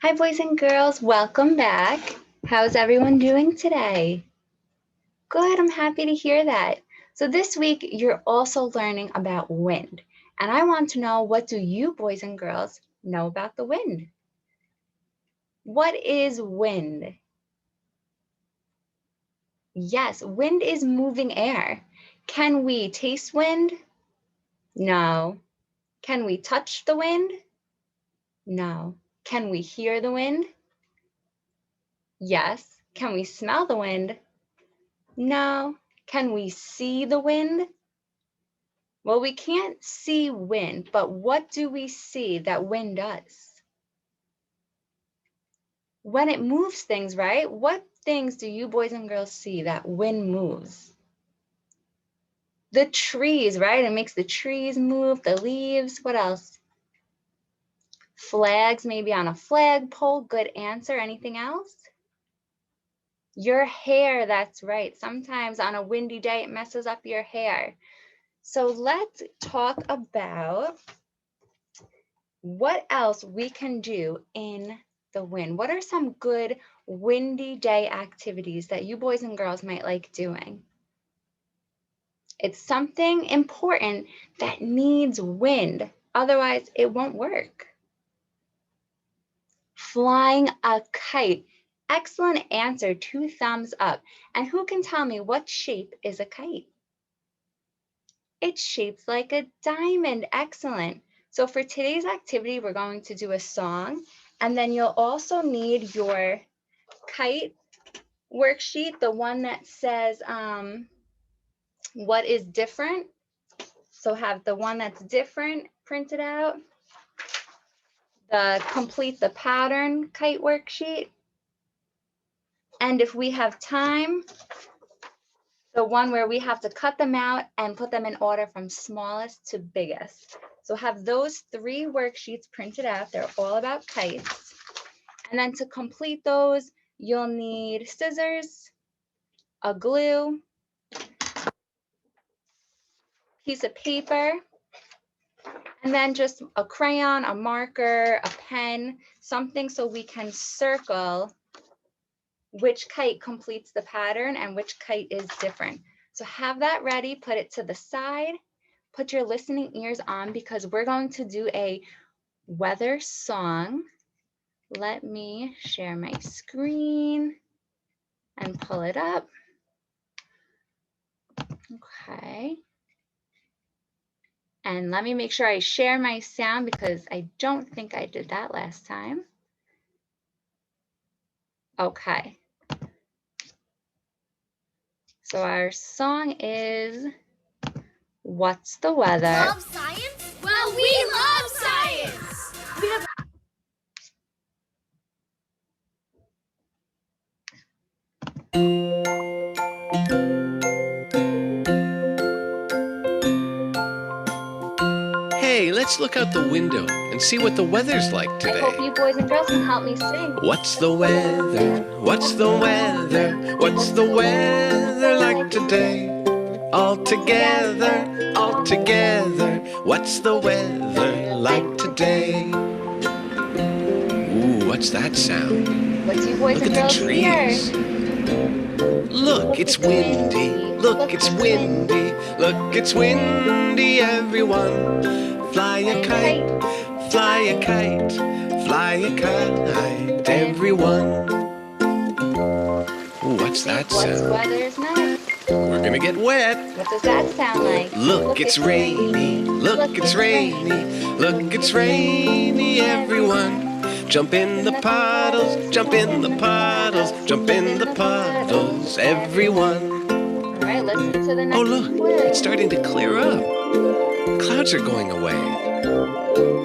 Hi, boys and girls. Welcome back. How's everyone doing today? Good. I'm happy to hear that. So this week, you're also learning about wind. And I want to know, what do you boys and girls know about the wind? What is wind? Yes, wind is moving air. Can we taste wind? No. Can we touch the wind? No. Can we hear the wind? Yes. Can we smell the wind? No. Can we see the wind? Well, we can't see wind, but what do we see that wind does? When it moves things, right? What things do you boys and girls see that wind moves? The trees, right? It makes the trees move, the leaves. What else? Flags, maybe on a flagpole. Good answer. Anything else? Your hair, that's right. Sometimes on a windy day, it messes up your hair. So let's talk about what else we can do in the wind. What are some good windy day activities that you boys and girls might like doing? It's something important that needs wind, otherwise it won't work. Flying a kite. Excellent answer, 2 thumbs up. And who can tell me what shape is a kite? It's shaped like a diamond. Excellent. So for today's activity, we're going to do a song, and then you'll also need your kite worksheet, the one that says what is different. So have the one that's different printed out, the complete the pattern kite worksheet, and if we have time, the one where we have to cut them out and put them in order from smallest to biggest. So have those 3 worksheets printed out. They're all about kites. And then to complete those, you'll need scissors, a glue, piece of paper, and then just a crayon, a marker, a pen, something so we can circle which kite completes the pattern and which kite is different. So have that ready, put it to the side, put your listening ears on because we're going to do a weather song. Let me share my screen and pull it up. Okay. And let me make sure I share my sound because I don't think I did that last time. Okay. So our song is What's the Weather? Love science? Well, we love science! We have Hey, let's look out the window and see what the weather's like I today. hope you boys and girls can help me sing. What's the weather? What's the weather? What's the weather like today? All together, all together. What's the weather like today? Ooh, what's that sound? What do you boys Look and at the girls hear? trees. Look, it's windy. Look, it's windy. Look, it's windy, everyone. Fly a kite, fly a kite, fly a kite, everyone. Ooh, what's that What's sound? weather's nice? We're gonna get wet. What does that sound like? Look, it's rainy. Look, it's rainy. Look, it's rainy, everyone. Jump in the puddles, jump in the puddles, jump in the puddles, everyone. All right, listen to the next Oh, look, clue. it's starting to clear up. Clouds are going away.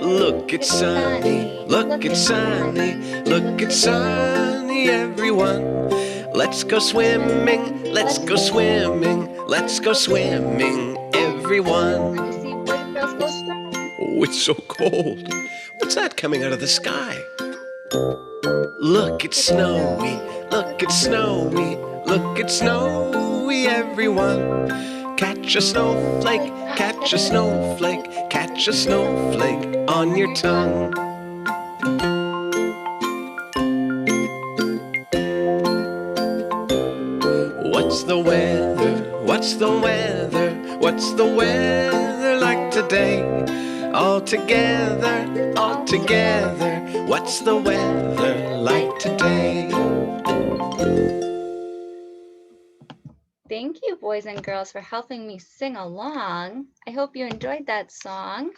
Look, it's sunny. Look, it's sunny. Look, it's sunny, everyone. Let's go swimming. Let's go swimming. Let's go swimming, everyone. Let me see boys and girls go swimming. Oh, it's so cold. What's that coming out of the sky? Look, it's snowy. Look, it's snowy. Look, it's snowy, everyone. Catch a snowflake, catch a snowflake, catch a snowflake on your tongue. What's the weather? What's the weather? What's the weather like today? All together, all together. What's the weather like today? Thank you, boys and girls, for helping me sing along. I hope you enjoyed that song.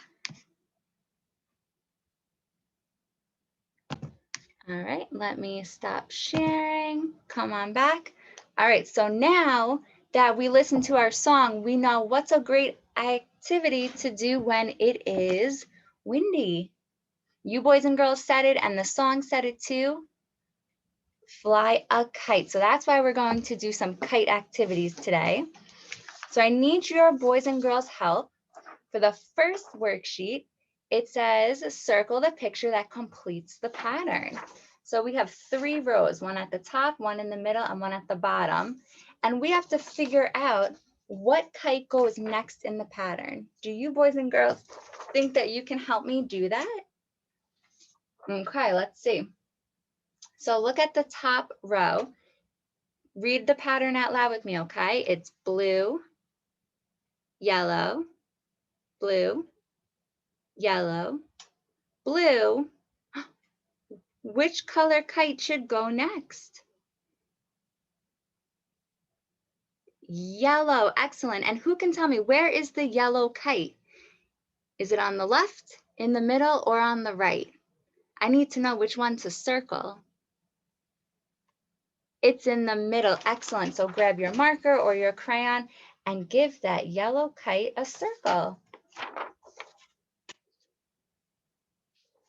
All right, let me stop sharing. Come on back. All right, so now that we listened to our song, we know what's a great activity to do when it is windy. You boys and girls said it, and the song said it too. Fly a kite. So that's why we're going to do some kite activities today. So I need your boys and girls' help. For the first worksheet, it says circle the picture that completes the pattern. So we have 3 rows, one at the top, one in the middle, and one at the bottom. And we have to figure out what kite goes next in the pattern. Do you boys and girls think that you can help me do that? Okay, let's see. So look at the top row. Read the pattern out loud with me, okay? It's blue, yellow, blue, yellow, blue. Which color kite should go next? Yellow, excellent. And who can tell me, where is the yellow kite? Is it on the left, in the middle, or on the right? I need to know which one to circle. It's in the middle, excellent. So grab your marker or your crayon and give that yellow kite a circle.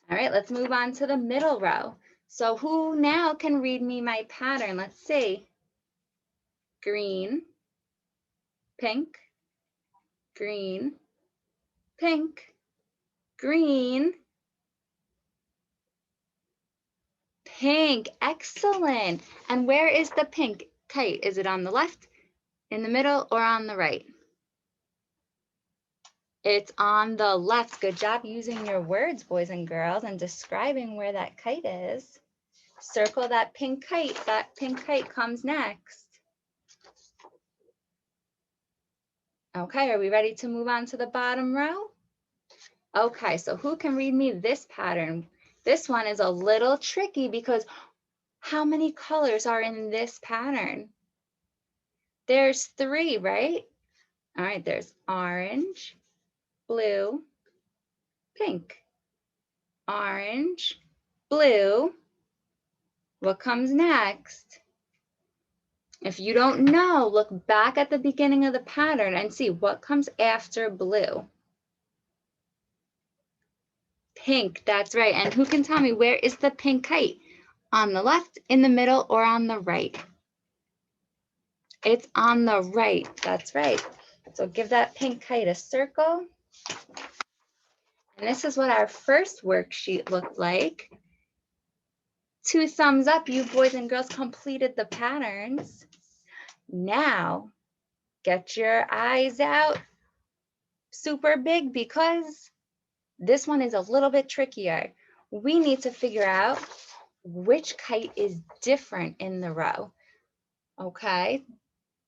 All right, let's move on to the middle row. So who now can read me my pattern? Let's see. Green, pink, green, pink, green, pink. Excellent. And where is the pink kite? Is it on the left, in the middle, or on the right? It's on the left. Good job using your words, boys and girls, and describing where that kite is. Circle that pink kite. That pink kite comes next. Okay, are we ready to move on to the bottom row? Okay, so who can read me this pattern? This one is a little tricky because how many colors are in this pattern? There's 3, right? All right, there's orange, blue, pink. Orange, blue. What comes next? If you don't know, look back at the beginning of the pattern and see what comes after blue. Pink, that's right. And who can tell me, where is the pink kite? On the left, in the middle, or on the right? It's on the right, that's right. So give that pink kite a circle. And this is what our first worksheet looked like. 2 thumbs up, you boys and girls completed the patterns. Now, get your eyes out super big because this one is a little bit trickier. We need to figure out which kite is different in the row. Okay,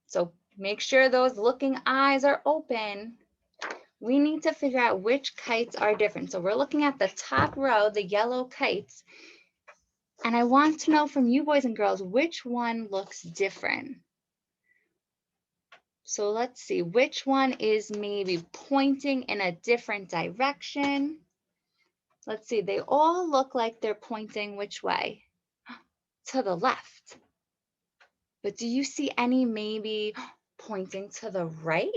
so make sure those looking eyes are open. We need to figure out which kites are different. So we're looking at the top row, the yellow kites. And I want to know from you boys and girls, which one looks different? So let's see, which one is maybe pointing in a different direction? Let's see, they all look like they're pointing which way? To the left. But do you see any maybe pointing to the right?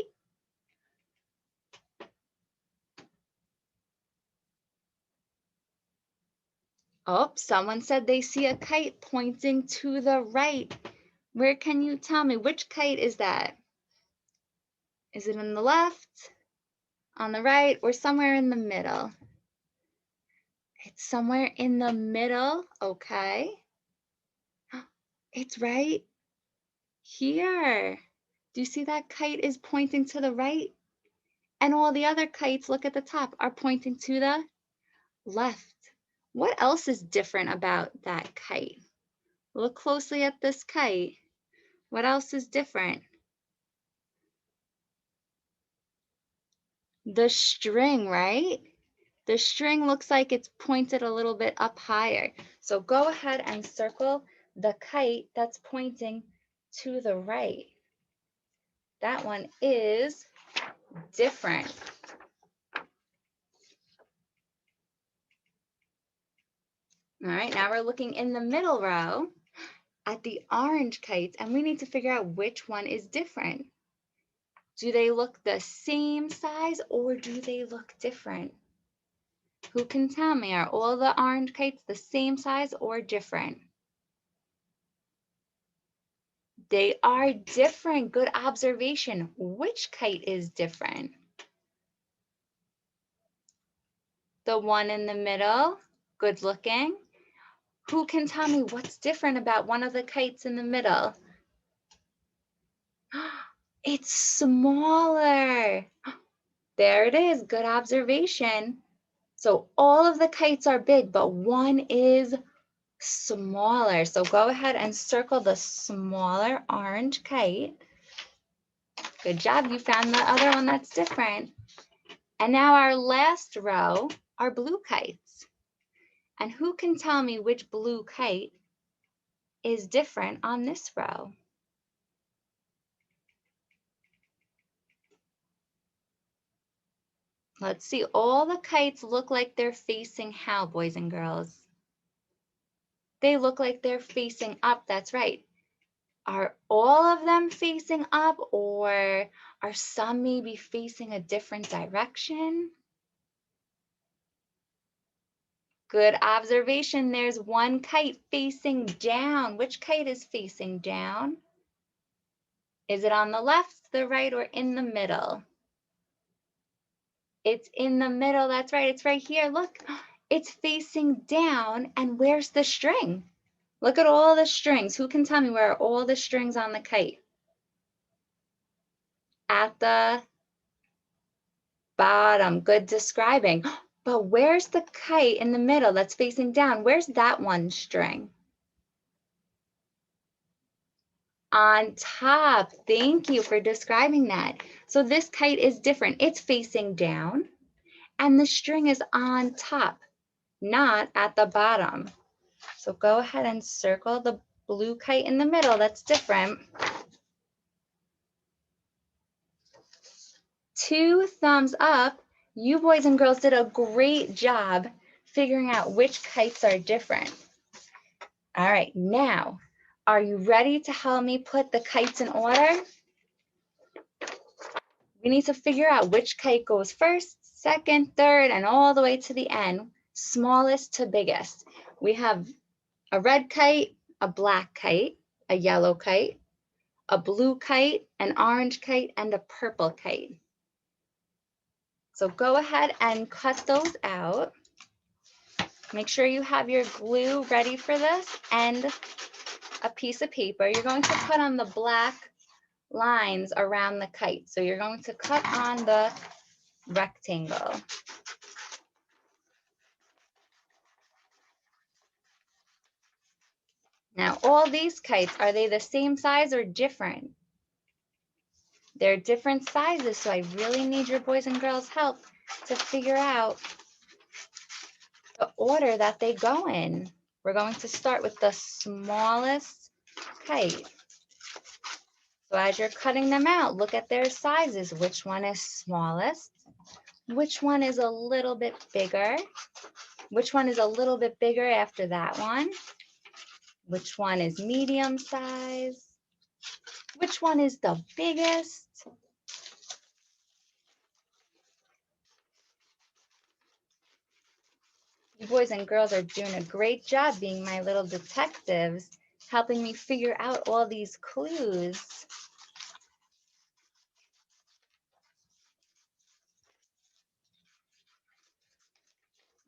Oh, someone said they see a kite pointing to the right. Where can you tell me? Which kite is that? Is it on the left, on the right, or somewhere in the middle? It's somewhere in the middle, okay. It's right here. Do you see that kite is pointing to the right? And all the other kites, look at the top, are pointing to the left. What else is different about that kite? Look closely at this kite. What else is different? The string, right? The string looks like it's pointed a little bit up higher. So go ahead and circle the kite that's pointing to the right. That one is different. All right, now we're looking in the middle row at the orange kites, and we need to figure out which one is different. Do they look the same size or do they look different? Who can tell me? Are all the orange kites the same size or different? They are different. Good observation. Which kite is different? The one in the middle. Good looking. Who can tell me what's different about one of the kites in the middle? It's smaller. There it is. Good observation. So all of the kites are big, but one is smaller. So go ahead and circle the smaller orange kite. Good job. You found the other one that's different. And now our last row are blue kites. And who can tell me which blue kite is different on this row? Let's see. All the kites look like they're facing how, boys and girls? They look like they're facing up. That's right. Are all of them facing up, or are some maybe facing a different direction? Good observation. There's one kite facing down. Which kite is facing down? Is it on the left, the right, or in the middle? It's in the middle. That's right. It's right here. Look, it's facing down. And where's the string? Look at all the strings. Who can tell me where are all the strings on the kite? At the bottom. Good describing. But where's the kite in the middle that's facing down? Where's that one string? On top. Thank you for describing that. So this kite is different. It's facing down, and the string is on top, not at the bottom. So go ahead and circle the blue kite in the middle. That's different. 2 thumbs up. You boys and girls did a great job figuring out which kites are different. All right, now, are you ready to help me put the kites in order? We need to figure out which kite goes first, second, third, and all the way to the end, smallest to biggest. We have a red kite, a black kite, a yellow kite, a blue kite, an orange kite, and a purple kite. So go ahead and cut those out. Make sure you have your glue ready for this and a piece of paper. You're going to put on the black lines around the kite. So you're going to cut on the rectangle. Now, all these kites, are they the same size or different? They're different sizes, so I really need your boys and girls' help to figure out the order that they go in. We're going to start with the smallest kite. So as you're cutting them out, look at their sizes. Which one is smallest? Which one is a little bit bigger? Which one is a little bit bigger after that one? Which one is medium size? Which one is the biggest? You boys and girls are doing a great job being my little detectives, helping me figure out all these clues.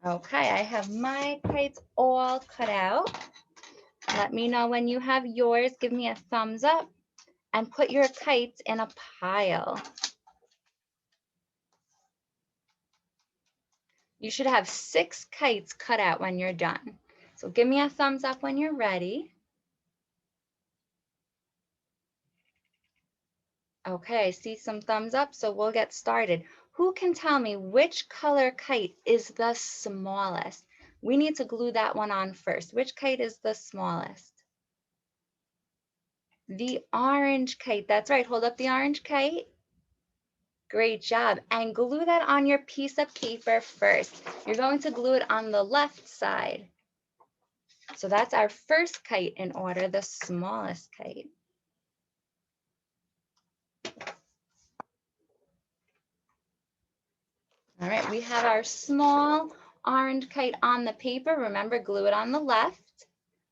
Okay, I have my kites all cut out. Let me know when you have yours. Give me a thumbs up and put your kites in a pile. You should have 6 kites cut out when you're done. So give me a thumbs up when you're ready. Okay, I see some thumbs up, so we'll get started. Who can tell me which color kite is the smallest? We need to glue that one on first. Which kite is the smallest? The orange kite. That's right. Hold up the orange kite. Great job. And glue that on your piece of paper first. You're going to glue it on the left side. So that's our first kite in order, the smallest kite. All right, we have our small orange kite on the paper. Remember, glue it on the left.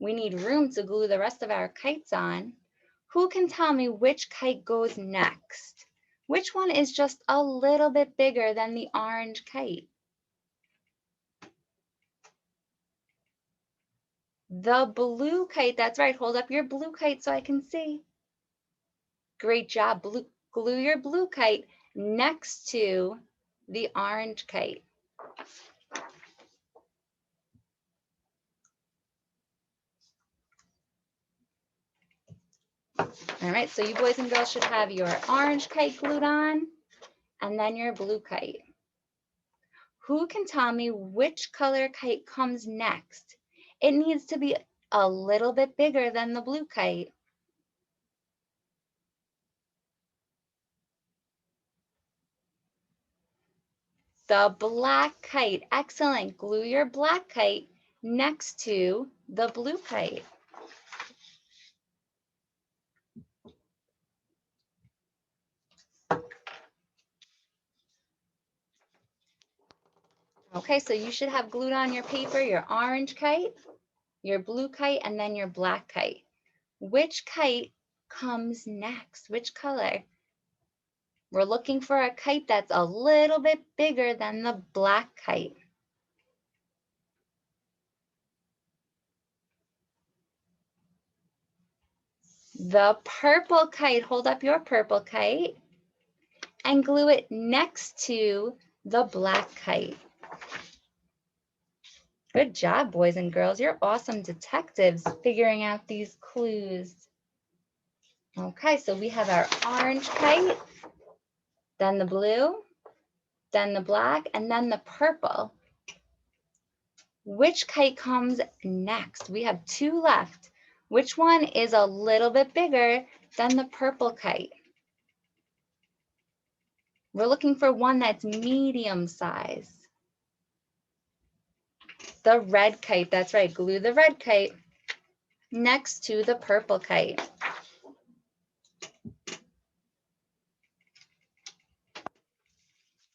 We need room to glue the rest of our kites on. Who can tell me which kite goes next? Which one is just a little bit bigger than the orange kite? The blue kite, that's right. Hold up your blue kite so I can see. Great job. Glue your blue kite next to the orange kite. All right, so you boys and girls should have your orange kite glued on and then your blue kite. Who can tell me which color kite comes next? It needs to be a little bit bigger than the blue kite. The black kite. Excellent. Glue your black kite next to the blue kite. Okay, so you should have glued on your paper your orange kite, your blue kite, and then your black kite. Which kite comes next? Which color? We're looking for a kite that's a little bit bigger than the black kite. The purple kite. Hold up your purple kite and glue it next to the black kite. Good job, boys and girls. You're awesome detectives figuring out these clues. Okay, so we have our orange kite, then the blue, then the black, and then the purple. Which kite comes next? We have two left. Which one is a little bit bigger than the purple kite? We're looking for one that's medium size. The red kite, that's right. Glue the red kite next to the purple kite.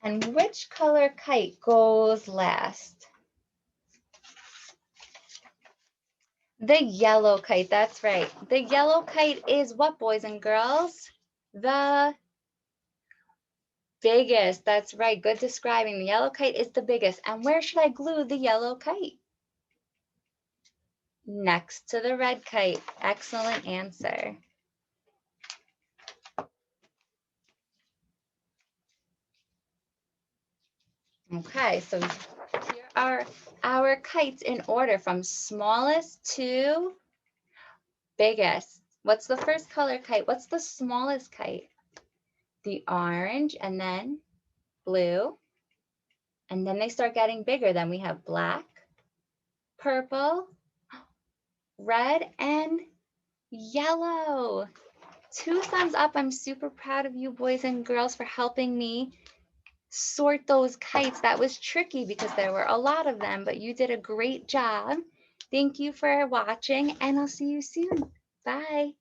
And which color kite goes last? The yellow kite, that's right. The yellow kite is what, boys and girls? The biggest, that's right. Good describing. The yellow kite is the biggest. And where should I glue the yellow kite? Next to the red kite. Excellent answer. Okay, so here are our kites in order from smallest to biggest. What's the first color kite? What's the smallest kite? The orange and then blue. And then they start getting bigger. Then we have black, purple, red, and yellow. 2 thumbs up. I'm super proud of you boys and girls for helping me sort those kites. That was tricky because there were a lot of them, but you did a great job. Thank you for watching, and I'll see you soon. Bye.